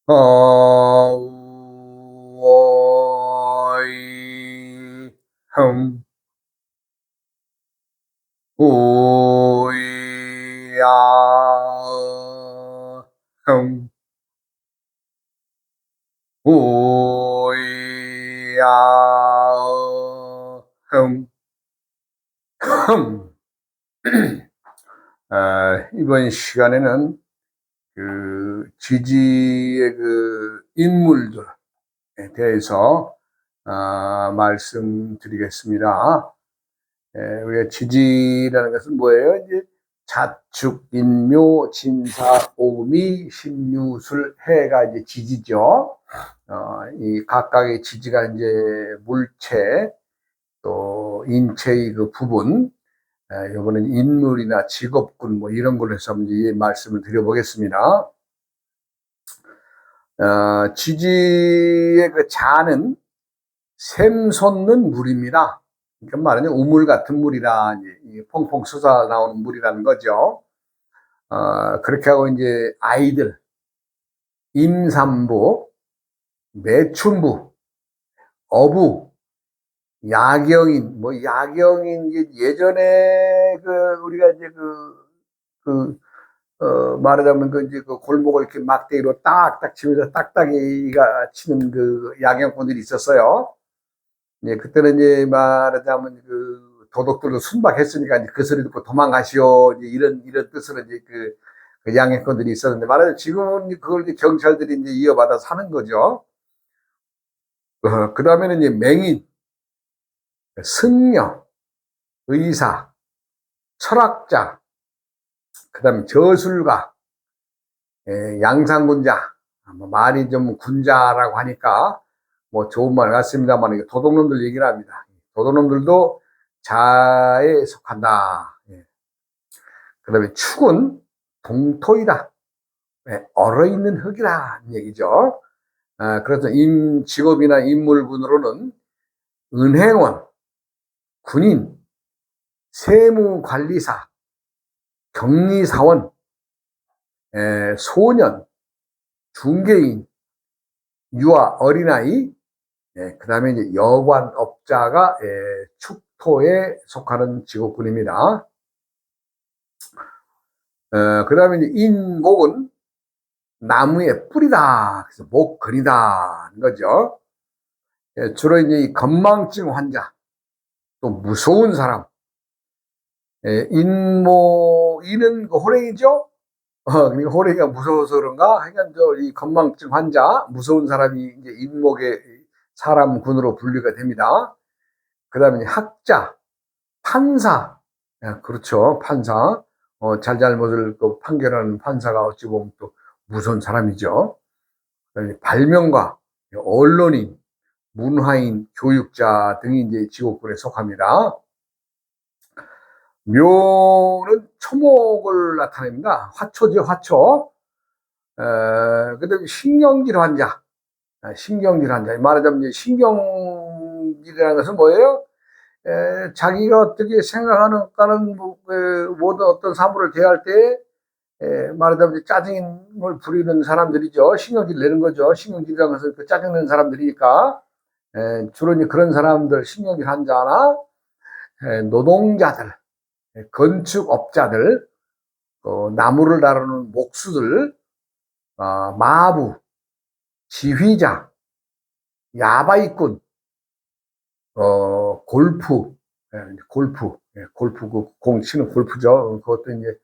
어이 흠 오이야 흠 오이야 흠 흠. 이번 시간에는 지지의 인물들에 대해서 말씀드리겠습니다. 우리가 지지라는 것은 뭐예요? 이제 자축, 인묘, 진사, 오미, 신유술, 해가 이제 지지죠. 이 각각의 지지가 이제 물체, 또 인체의 부분, 이번엔 인물이나 직업군 뭐 이런 걸로 해서 이제 말씀을 드려보겠습니다. 지지의 자는 샘솟는 물입니다. 그러니까 말하면 우물 같은 물이라, 이제 퐁퐁 솟아 나오는 물이라는 거죠. 그렇게 하고 이제 아이들, 임산부, 매춘부, 어부, 야경인, 뭐 야경인, 예전에 우리가 이제 말하자면 이제 골목을 이렇게 막대기로 딱딱 치면서 딱딱이가 치는 야경꾼들이 있었어요. 예, 그때는 이제 말하자면 도둑들도 순박했으니까 이제 그 소리 듣고 도망가시오, 이제 이런 뜻으로 이제 양해권들이 있었는데, 말하자면 지금은 그걸 이제 경찰들이 이제 이어받아 사는 거죠. 그 다음에는 이제 맹인, 승려, 의사, 철학자, 그 다음에 저술가, 양상군자, 말이 좀 군자라고 하니까 뭐 좋은 말 같습니다만, 도둑놈들 얘기를 합니다. 도둑놈들도 자에 속한다. 그 다음에 축은 동토이다. 얼어있는 흙이라는 얘기죠. 그래서 직업이나 인물군으로는 은행원, 군인, 세무관리사, 격리사원, 소년, 중개인, 유아, 어린아이, 그 다음에 이제 여관업자가 축토에 속하는 직업군입니다. 그 다음에 이제 인목은 나무의 뿌리다. 그래서 목걸이다는 거죠. 주로 이제 이 건망증 환자, 또 무서운 사람, 인은 호랭이죠. 그러니까 호랭이가 무서워서 그런가? 하여간 이 건망증 환자, 무서운 사람이 이제 인목의 사람군으로 분류가 됩니다. 그 다음에 학자, 판사, 그렇죠. 판사, 잘잘못을 판결하는 판사가 어찌 보면 또 무서운 사람이죠. 발명가, 언론인, 문화인, 교육자 등이 이제 직업군에 속합니다. 묘는 초목을 나타냅니다. 화초죠, 화초. 그 다음에 신경질 환자, 신경질 환자. 말하자면 이제 신경질이라는 것은 뭐예요? 자기가 어떻게 생각하는가는 모든 어떤 사물을 대할 때 말하자면 짜증을 부리는 사람들이죠. 신경질 내는 거죠. 신경질이라는 것은 짜증 내는 사람들이니까. 주로 이제 그런 사람들, 신경질 환자나 노동자들, 건축업자들, 나무를 다루는 목수들, 마부, 지휘자, 야바이꾼, 골프, 골프 공 치는 골프죠. 그것도 이제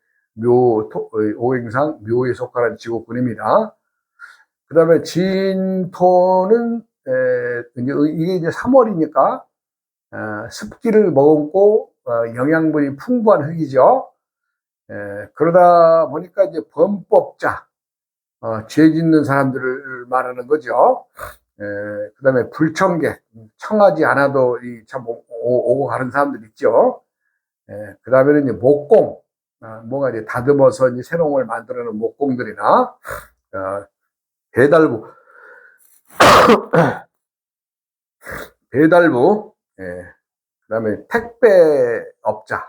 오행상 묘에 속하는 직업군입니다. 그 다음에 진토는 이게 이제 3월이니까 습기를 머금고 영양분이 풍부한 흙이죠. 그러다 보니까 이제 범법자, 죄 짓는 사람들을 말하는 거죠. 그 다음에 불청객, 청하지 않아도 참 오고 가는 사람들 있죠. 그 다음에는 이제 목공, 뭔가 이제 다듬어서 이제 새로운 걸 만들어내는 목공들이나, 배달부, 배달부, 그 다음에 택배업자나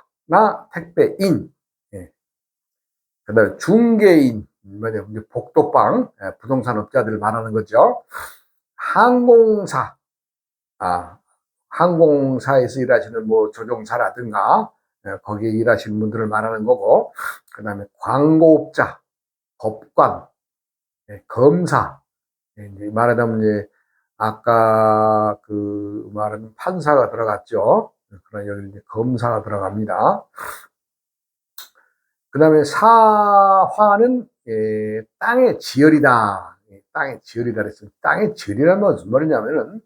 택배인, 그 다음에 중개인, 뭐냐, 이제 복도방, 부동산 업자들을 말하는 거죠. 항공사, 항공사에서 일하시는 뭐 조종사라든가, 거기에 일하시는 분들을 말하는 거고, 그 다음에 광고업자, 법관, 검사, 이제 말하자면 이제 아까 그 말은 판사가 들어갔죠. 그러나 여기 이제 검사가 들어갑니다. 그 다음에 사화는 땅의 지열이다. 땅의 지열이다 그랬어요. 땅의 지열이라는 무슨 말이냐면은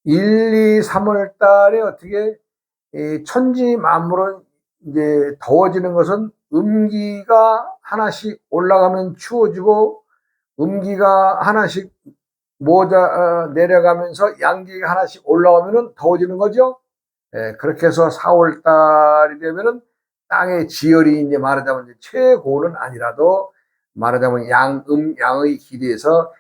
1, 2, 3월 달에 어떻게 천지 만물은 이제 더워지는 것은 음기가 하나씩 올라가면 추워지고 음기가 하나씩 내려가면서 양기가 하나씩 올라오면은 더워지는 거죠. 그렇게 해서 4월 달이 되면은 땅의 지열이 이제 말하자면 이제 최고는 아니라도 말하자면 양의 기대에서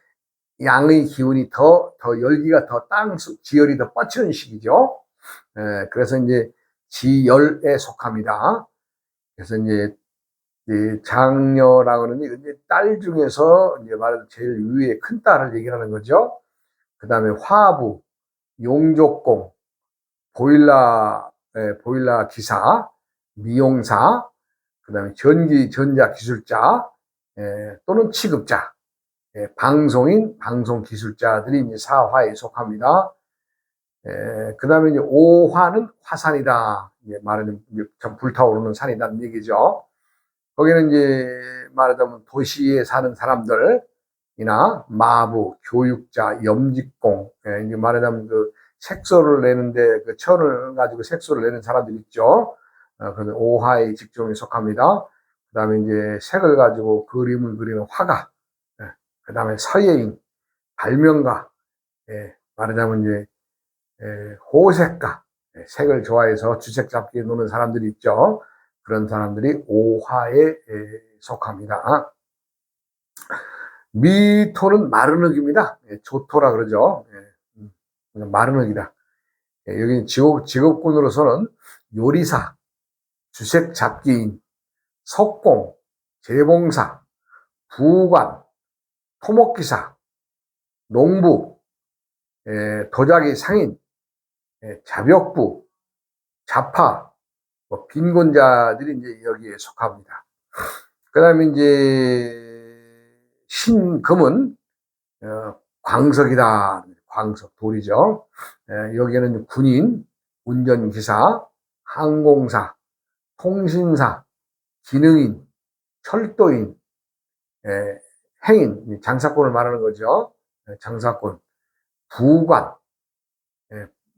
양의 기운이 더 열기가 더 땅 지열이 더 뻗치는 시기죠. 그래서 이제 지열에 속합니다. 그래서 이제 장녀라고 하는 게 딸 중에서 이제 말하자면 제일 위에 큰 딸을 얘기하는 거죠. 그 다음에 화부, 용족공, 보일러 기사, 미용사, 그 다음에 전자 기술자, 또는 취급자, 방송인, 방송 기술자들이 이제 사화에 속합니다. 그 다음에 이제 오화는 화산이다. 말하자면 불타오르는 산이라는 얘기죠. 거기는 이제 말하자면 도시에 사는 사람들이나 마부, 교육자, 염직공, 이제 말하자면 그 색소를 내는데 그 천을 가지고 색소를 내는 사람들 있죠. 그는 오화의 직종에 속합니다. 그 다음에 이제 색을 가지고 그림을 그리는 화가, 그 다음에 서예인, 발명가, 말하자면 이제 호색가, 색을 좋아해서 주색 잡기에 노는 사람들이 있죠. 그런 사람들이 오화에 속합니다. 미토는 마른 흙입니다. 조토라 그러죠. 마른 흙이다. 여기 직업군으로서는 요리사, 주색 잡기인, 석공, 재봉사, 부관, 토목기사, 농부, 도자기 상인, 자벽부, 자파, 빈곤자들이 이제 여기에 속합니다. 그 다음에 이제 신금은 광석이다. 광석, 돌이죠. 여기에는 군인, 운전기사, 항공사, 통신사, 기능인, 철도인, 행인, 장사꾼을 말하는 거죠. 장사꾼, 부관,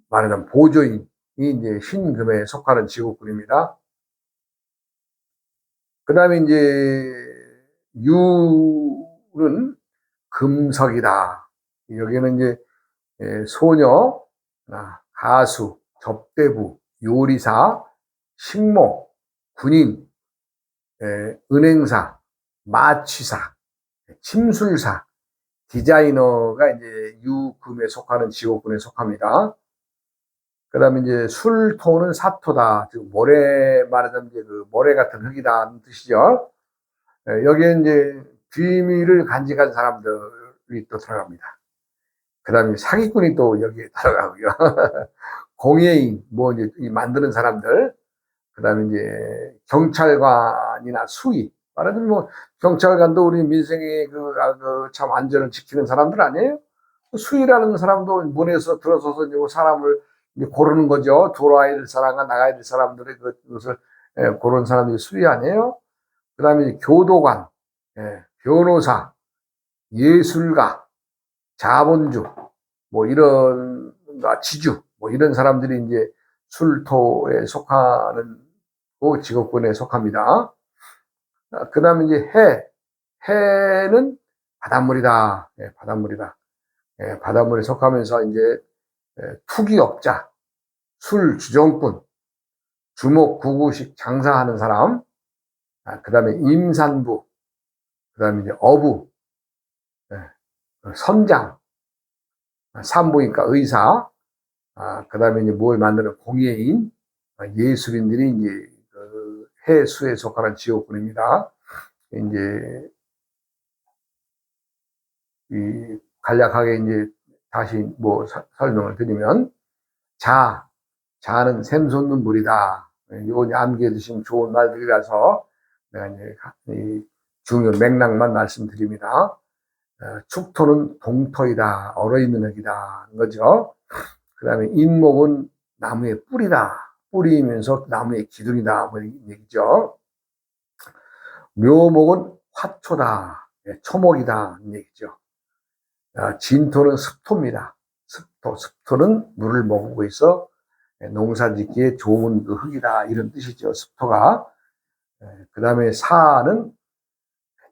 말하자면 보조인이 이제 신금에 속하는 직업군입니다. 그 다음에 이제 유는 금석이다. 여기는 이제 소녀, 가수, 접대부, 요리사, 식모, 군인, 은행사, 마취사, 침술사, 디자이너가 이제 유금에 속하는 직업군에 속합니다. 그 다음에 이제 술토는 사토다. 즉, 모래, 말하자면 이제 그 모래 같은 흙이다는 뜻이죠. 여기에 이제 비밀을 간직한 사람들이 또 들어갑니다. 그 다음에 사기꾼이 또 여기에 들어가고요. 공예인, 뭐 이제 만드는 사람들. 그 다음에 이제 경찰관이나 수의. 말하자면 뭐 경찰관도 우리 민생의 참 안전을 지키는 사람들 아니에요? 수의라는 사람도 문에서 들어서서 이제 사람을 이제 고르는 거죠. 들어와야 될 사람과 나가야 될 사람들의 그것을 고르는 사람들이 수의 아니에요? 그 다음에 교도관, 변호사, 예술가, 자본주, 뭐 이런, 지주, 뭐 이런 사람들이 이제 술토에 속하는 직업군에 속합니다. 그 다음에 이제 해는 바닷물이다. 바닷물이다. 바닷물에 속하면서 이제 투기업자, 술 주정꾼, 주목 구구식 장사하는 사람, 그 다음에 임산부, 그 다음에 이제 어부, 선장, 산부인과 의사, 그 다음에 이제 뭘 만드는 공예인, 예술인들이 이제 해수에 속하는 지옥군입니다. 이제 간략하게 이제 다시 뭐 설명을 드리면, 자는 샘솟는 물이다. 이거 암기해 두시면 좋은 말들이라서 내가 이제 이 중요 맥락만 말씀드립니다. 축토는 동토이다. 얼어있는 흙이다. 거죠. 그 다음에 인목은 나무의 뿌리다. 뿌리면서 나무의 기둥이다. 뭐 이런 얘기죠. 묘목은 화초다. 초목이다. 이런 얘기죠. 진토는 습토입니다. 습토는 물을 머금고 있어 농사 짓기에 좋은 그 흙이다. 이런 뜻이죠. 습토가. 그 다음에 사는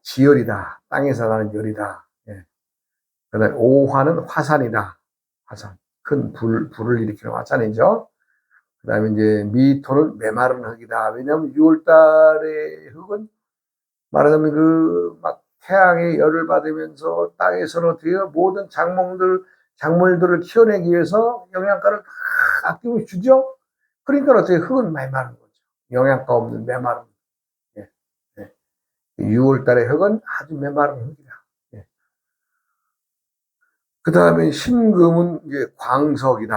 지열이다. 땅에서 나는 열이다. 그 다음에 오화는 화산이다. 화산. 큰 불을 일으키는 화산이죠. 그 다음에 이제 미토는 메마른 흙이다. 왜냐하면 6월달의 흙은 말하자면 막 태양의 열을 받으면서 땅에서는 어떻게 해요? 모든 작물들을 키워내기 위해서 영양가를 다 아낌없이 주죠? 그러니까 어떻게 흙은 메마른 거죠. 영양가 없는 메마른. 예, 예. 6월달의 흙은 아주 메마른 흙이다. 예. 그 다음에 신금은 이제 광석이다.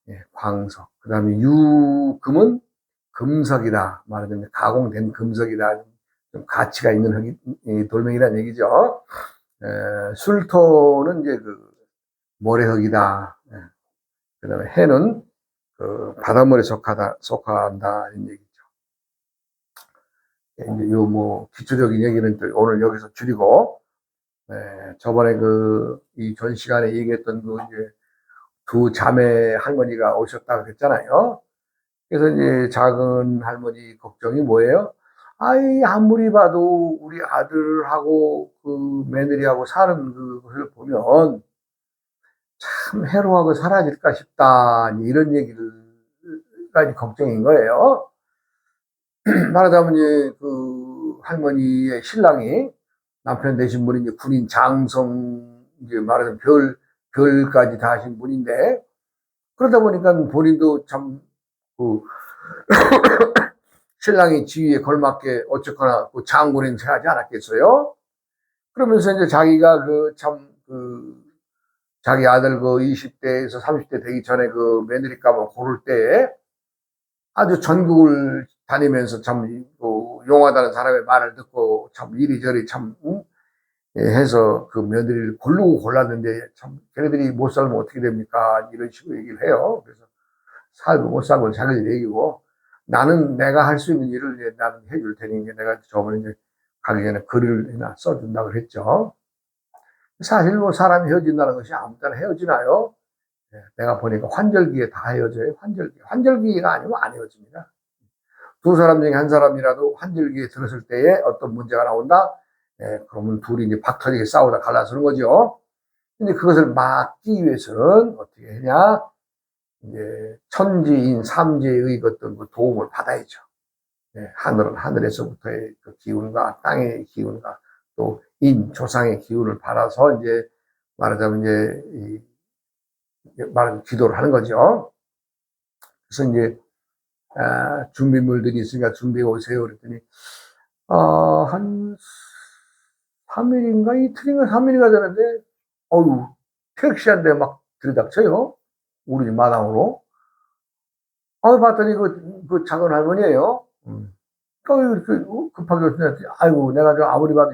예, 광석. 그 다음에 유금은 금석이다. 말하자면 가공된 금석이다. 좀 가치가 있는 흙이, 돌멩이라는 얘기죠. 술토는 이제 모래흙이다. 그 다음에 해는 바닷물에 속한다. 이런 얘기죠. 이제 기초적인 얘기는 오늘 여기서 줄이고, 저번에 이 전 시간에 얘기했던 이제 두 자매 할머니가 오셨다고 했잖아요. 그래서 이제 작은 할머니 걱정이 뭐예요? 아무리 봐도 우리 아들하고 며느리하고 사는 그것을 보면 참 해로하고 사라질까 싶다. 이런 얘기까지 걱정인 거예요. 말하자면 이제 할머니의 신랑이 남편 되신 분이 이제 군인 장성, 이제 말하자면 별까지 다 하신 분인데, 그러다 보니까 본인도 참, 신랑이 지위에 걸맞게 어쨌거나 장군인 하지 않았겠어요? 그러면서 이제 자기가 자기 아들 20대에서 30대 되기 전에 며느리감을 고를 때 아주 전국을 다니면서 참 용하다는 사람의 말을 듣고 참 이리저리 참 해서 며느리를 고르고 골랐는데 참 걔네들이 못 살면 어떻게 됩니까? 이런 식으로 얘기를 해요. 그래서 살고 못 살고 자기들 얘기고, 나는 내가 할 수 있는 일을 이제 나는 해줄 테니 내가 저번에 이제 가기 전에 글을 써준다고 그랬죠. 사실 사람이 헤어진다는 것이 아무 때나 헤어지나요? 내가 보니까 환절기에 다 헤어져요. 환절기가 아니면 안 헤어집니다. 두 사람 중에 한 사람이라도 환절기에 들었을 때에 어떤 문제가 나온다? 그러면 둘이 이제 박터지게 싸우다 갈라서는 거죠. 근데 그것을 막기 위해서는 어떻게 하냐? 이제 천지인 삼재의 어떤 도움을 받아야죠. 하늘은 하늘에서부터의 기운과 땅의 기운과 또 조상의 기운을 받아서 이제 말하자면 이제 말하자면 기도를 하는 거죠. 그래서 이제 준비물들이 있으니까 준비해 오세요. 그랬더니 한 3일인가 이틀인가 3일인가 되는데 택시 한 대 막 들이닥쳐요. 우리 집 마당으로. 봤더니 그 작은 할머니예요. 이렇게 급하게 오시는데, 아이고, 내가 아무리 봐도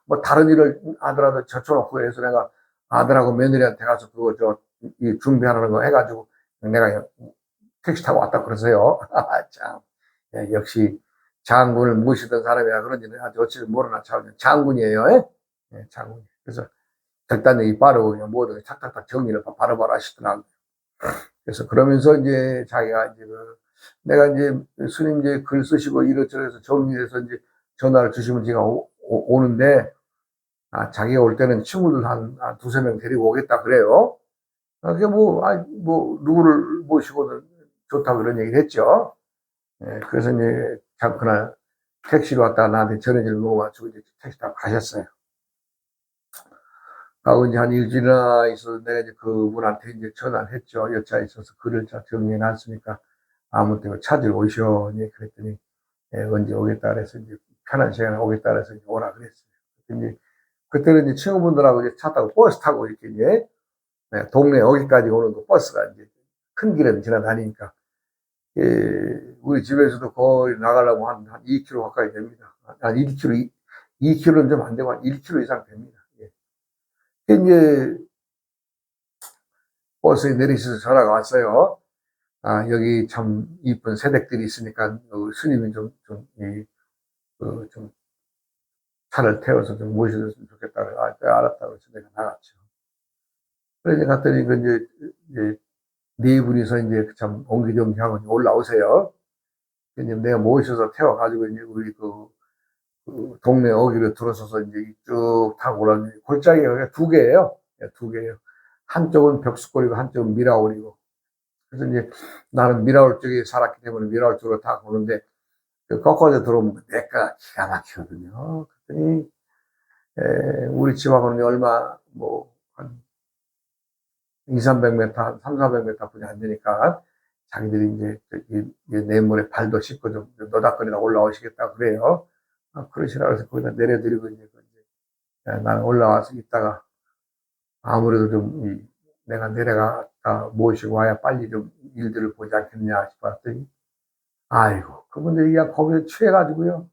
뭐 다른 일을 아들하고 젖혀놓고 해서 내가 아들하고 며느리한테 가서 준비하는 거 해가지고 내가 택시 타고 왔다 그러세요. 참. 역시 장군을 모시던 사람이라 그런지는 아주 어찌를 모르나 참 장군이에요. 장군. 그래서 결단력이 빠르고 그냥 모든 탁탁탁 정리를 바로바로 하시더라고요. 그래서 그러면서 이제 자기가 이제 내가 이제 스님 이제 글 쓰시고 이것저것 정리해서 이제 전화를 주시면 제가 오는데, 자기가 올 때는 친구들 한 두세 명 데리고 오겠다 그래요. 그게 누구를 모시고는 좋다 그런 얘기를 했죠. 그래서 이제 그날 택시로 왔다가 나한테 전해지를 놓아가지고 이제 택시 타고 가셨어요. 하고 이제 한 일주일이나 있어서 내가 이제 그분한테 이제 전화를 했죠. 여차에 있어서 글을 정리해 놨으니까 아무 때나 찾으러 오셔. 그랬더니 언제 오겠다 그래서 이제 편한 시간에 오겠다 그래서 이제 오라 그랬어요. 이제 그때는 이제 친구분들하고 이제 차 타고 버스 타고 이렇게 이제 동네 여기까지 오는 그 버스가 이제 큰 길은 지나다니니까 우리 집에서도 거의 나가려고 한 2km 가까이 됩니다. 한 1km, 2km는 좀 안 되고 한 1km 이상 됩니다. 이제 버스에 내리셔서 전화가 왔어요. 아, 여기 참 이쁜 새댁들이 있으니까 스님이 좀 차를 태워서 좀 모셔줬으면 좋겠다. 아, 알았다고 해서 내가 나갔죠. 그래서 갔더니 이제 네 분이서 이제 참 옹기종기하고 올라오세요. 이제 내가 모셔서 태워가지고 이제 우리 그 동네 어귀로 들어서서 이제 쭉 타고 올라오는데 골짜기가 두 개예요. 두 개예요. 한쪽은 벽수골이고 한쪽은 미라올이고. 그래서 이제 나는 미라올 쪽에 살았기 때문에 미라올 쪽으로 다 오는데 그 꺾어져 들어오면 내가 기가 막히거든요. 그랬더니 우리 집하고는 얼마 한 2, 300m, 3, 400m 분이 안 되니까 자기들이 이제 내물에 발도 씻고 좀 노닥거리다 올라오시겠다 그래요. 아, 그러시라고 해서 거기다 내려드리고 이제 나는 올라와서 있다가 아무래도 내가 내려갔다 모시고 와야 빨리 좀 일들을 보지 않겠냐 싶었더니 아이고 그분들이 그냥 거기에 취해가지고요.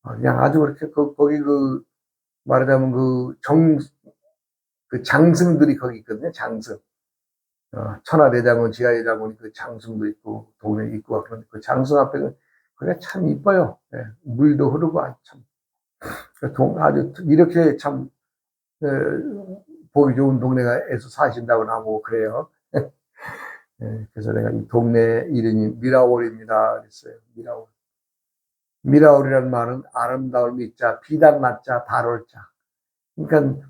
그냥 아주 그렇게 거기 말하자면 그 장승들이 거기 있거든요. 장승. 천하대장군, 지하대장군 그 장승도 있고 동네 있고 그런데 그 장승 앞에는 그게 참 이뻐요. 물도 흐르고 참 아주 이렇게 참 보기 좋은 동네에서 사신다고 나보고 그래요. 그래서 내가 이 동네 이름이 미라올입니다. 그랬어요. 미라올. 미라올이라는 말은 아름다울 미자, 비단 낮자, 달올자. 그러니까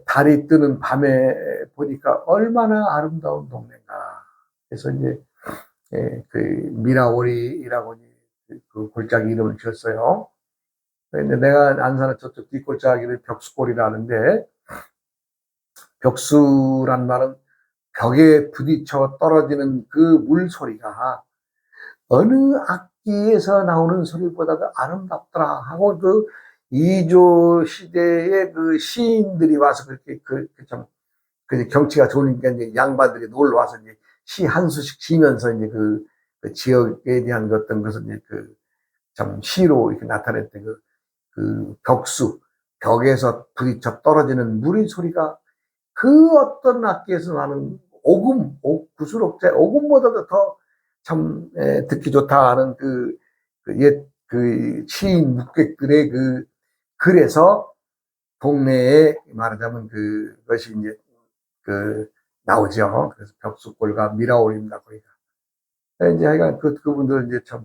달이 뜨는 밤에 보니까 얼마나 아름다운 동네인가. 그래서 이제 그 미라올이라고 그 골짜기 이름을 지었어요. 근데 내가 안 사는 저쪽 뒷골짜기를 벽수골이라는데 벽수란 말은 벽에 부딪혀 떨어지는 그 물소리가 어느 악기에서 나오는 소리보다도 아름답더라 하고 그 이조 시대의 그 시인들이 와서 그렇게 참 경치가 좋으니까 이제 양반들이 놀러 와서 이제 시 한 수씩 지면서 이제 그 지역에 대한 어떤 것을 이제 참 시로 이렇게 나타냈던 그 벽에서 부딪혀 떨어지는 물의 소리가 그 어떤 악기에서 나는 구슬옥제 오금보다도 더 참 듣기 좋다 하는 옛 시인 묵객들의 글에서 동네에 말하자면 그것이 이제 나오죠. 그래서 벽수골과 미라올입니다. 거기가. 이제 하여간 그분들 이제 참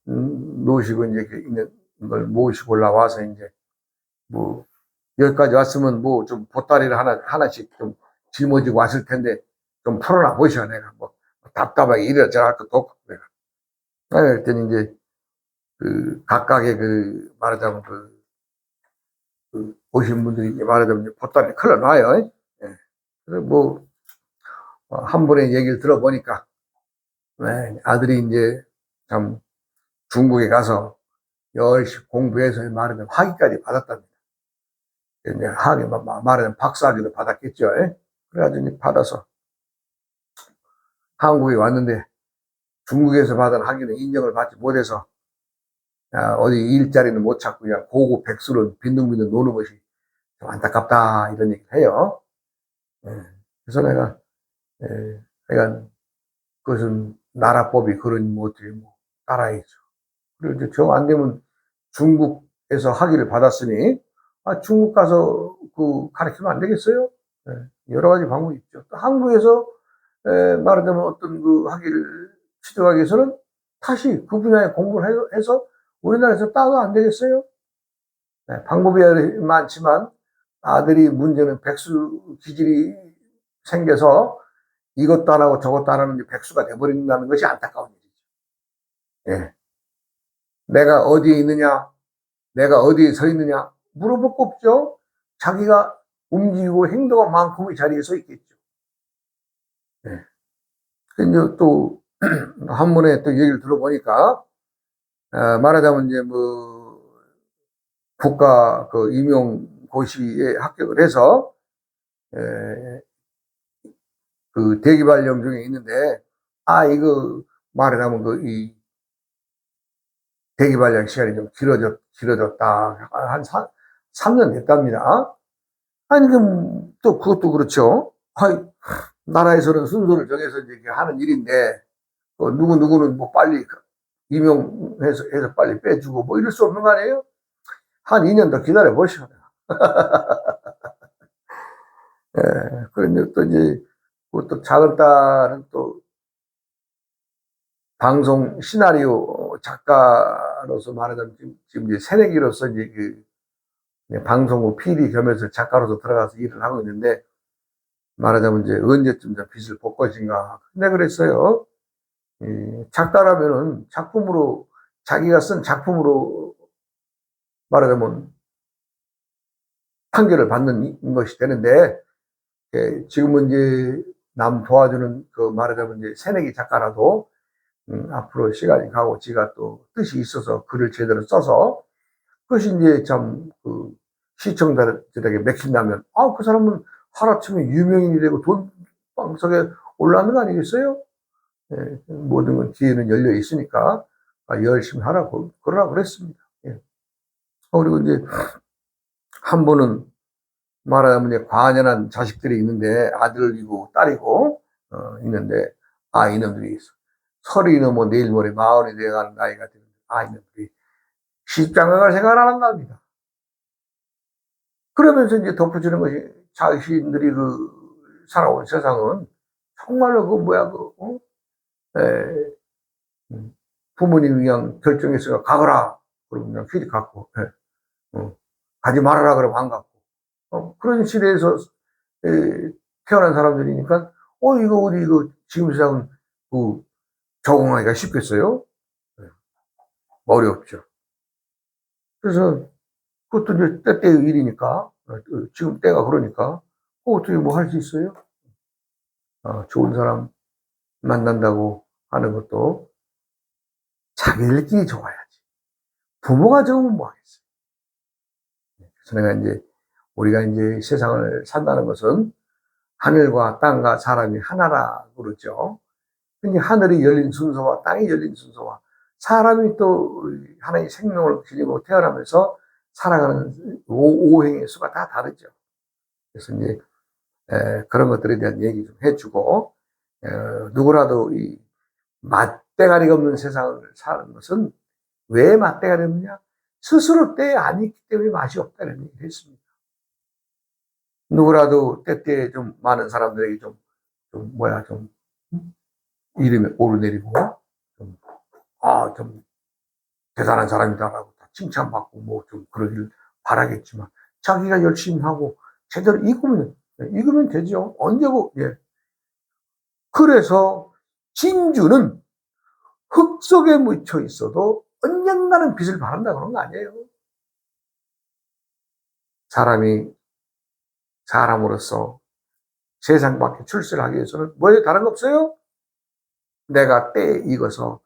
노시고 이제 있는 걸 모시고 올라와서 이제 여기까지 왔으면 좀 보따리를 하나씩 좀 짊어지고 왔을 텐데 좀 풀어놔 보셔. 내가 답답하게 이래저래 할 것도 없고 내가. 그랬더니 이제 각각의 말하자면 오신 분들이 말하자면 보따리 클러 놔요. 예. 그래서 한 분의 얘기를 들어보니까 아들이 이제 참 중국에 가서 열심히 공부해서 말하자면 학위까지 받았답니다. 이제 말하자면 박사학위도 받았겠죠. 그래가지고 받아서 한국에 왔는데 중국에서 받은 학위는 인정을 받지 못해서 어디 일자리는 못 찾고 그냥 고급 백수로 빈둥빈둥 노는 것이 좀 안타깝다 이런 얘기를 해요. 그래서 내가 그것은 나라법이 그러니 어떻게 따라야죠. 그리고 이제 정 안 되면 중국에서 학위를 받았으니 중국 가서 가르치면 안 되겠어요? 여러 가지 방법이 있죠. 또 한국에서 말하자면 어떤 학위를 취득하기 위해서는 다시 그 분야에 공부를 해서 우리나라에서 따도 안 되겠어요? 방법이 많지만 아들이 문제는 백수 기질이 생겨서 이것도 안 하고 저것도 안 하는 백수가 돼버린다는 것이 안타까운 일이죠. 예. 내가 어디에 있느냐, 내가 어디에 서 있느냐 물어볼 거 없죠. 자기가 움직이고 행동한 만큼의 자리에 서 있겠죠. 예. 근데 또 한 번에 또 얘기를 들어보니까 말하자면 이제 국가 임용 고시에 합격을 해서 그 대기발령 중에 있는데, 이거 말하자면 이 대기발령 시간이 좀 길어졌다. 한 3년 됐답니다. 아니, 또 그것도 그렇죠. 나라에서는 순서를 정해서 이제 하는 일인데, 누구는 뭐 빨리 임용해서 빨리 빼주고 뭐 이럴 수 없는 거 아니에요? 한 2년 더 기다려 보시오. 그런데 또 이제, 또 작은 딸은 또 방송 시나리오 작가로서 말하자면 지금 이제 새내기로서 이제 방송국 PD 겸해서 작가로서 들어가서 일을 하고 있는데, 말하자면 이제 언제쯤 빚을 볼 것인가. 근데 그랬어요. 작가라면은 작품으로, 자기가 쓴 작품으로 말하자면 판결을 받는 것이 되는데, 지금은 이제 남 도와주는 말하자면 이제 새내기 작가라도 앞으로 시간이 가고 지가 또 뜻이 있어서 글을 제대로 써서 그것이 이제 참 시청자들에게 맥힌다면, 그 사람은 하루아침에 유명인이 되고 돈방석에 올라가는 거 아니겠어요? 모든 건 기회는 열려 있으니까 열심히 하라고 그러라고 그랬습니다. 그리고 이제 한 분은 말하자면 이제 과연한 자식들이 있는데, 아들이고 딸이고 있는데, 이놈들이 서른이 넘어 내일 모레 40이 돼가는 나이가 되는데, 이놈들이 시집장가 갈 생각을 안 한답니다. 그러면서 이제 덧붙이는 것이, 자신들이 살아온 세상은 정말로 부모님이 그냥 결정했으니까 가거라 그러면 그냥 휘리 갔고, 가지 말아라 그러면 안 갔고, 그런 시대에서 태어난 사람들이니까, 이거 지금 세상은 적응하기가 쉽겠어요? 어렵죠. 그래서 그것도 이제 때때의 일이니까, 지금 때가 그러니까, 어떻게 뭐 할 수 있어요? 좋은 사람 만난다고 하는 것도 자기들끼리 좋아야지. 부모가 좋으면 뭐 하겠어요? 그래서 내가 이제, 우리가 이제 세상을 산다는 것은 하늘과 땅과 사람이 하나라 그러죠. 근데 하늘이 열린 순서와 땅이 열린 순서와 사람이 또 하나의 생명을 가지고 태어나면서 살아가는 오행의 수가 다 다르죠. 그래서 이제 그런 것들에 대한 얘기 좀 해주고, 누구라도 이 맛대가리가 없는 세상을 사는 것은 왜 맛대가리 없느냐? 스스로 때에 안 있기 때문에 맛이 없다는 얘기를 했습니다. 누구라도 때때에 좀 많은 사람들에게 좀 이름이 오르내리고, 좀 대단한 사람이다라고 칭찬받고 뭐 좀 그러길 바라겠지만, 자기가 열심히 하고 제대로 익으면 되죠. 언제고, 그래서 진주는 흙 속에 묻혀 있어도 언젠가는 빛을 발한다 그런 거 아니에요. 사람이 사람으로서 세상 밖에 출세를 하기 위해서는 뭐예요? 다른 거 없어요? 내가 때에 익어서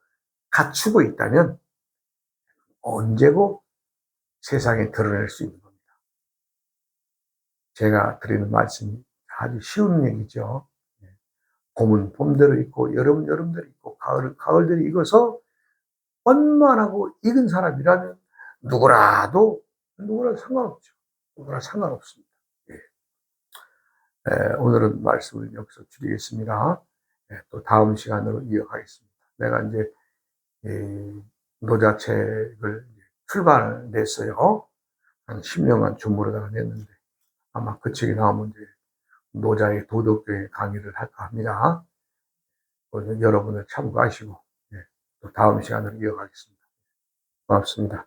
갖추고 있다면 언제고 세상에 드러낼 수 있는 겁니다. 제가 드리는 말씀이 아주 쉬운 얘기죠. 봄은 봄대로 있고 여름은 여름대로 있고 가을은 가을대로 익어서 원만하고 익은 사람이라면 누구라도 상관없죠. 누구나 상관없습니다. 오늘은 말씀을 여기서 드리겠습니다. 또 다음 시간으로 이어가겠습니다. 내가 이제 노자책을 출판을 냈어요. 한 10년간 준비하다가 냈는데, 아마 그 책이 나오면 이제 노자의 도덕교회 강의를 할까 합니다. 여러분들 참고하시고, 또 다음 시간으로 이어가겠습니다. 고맙습니다.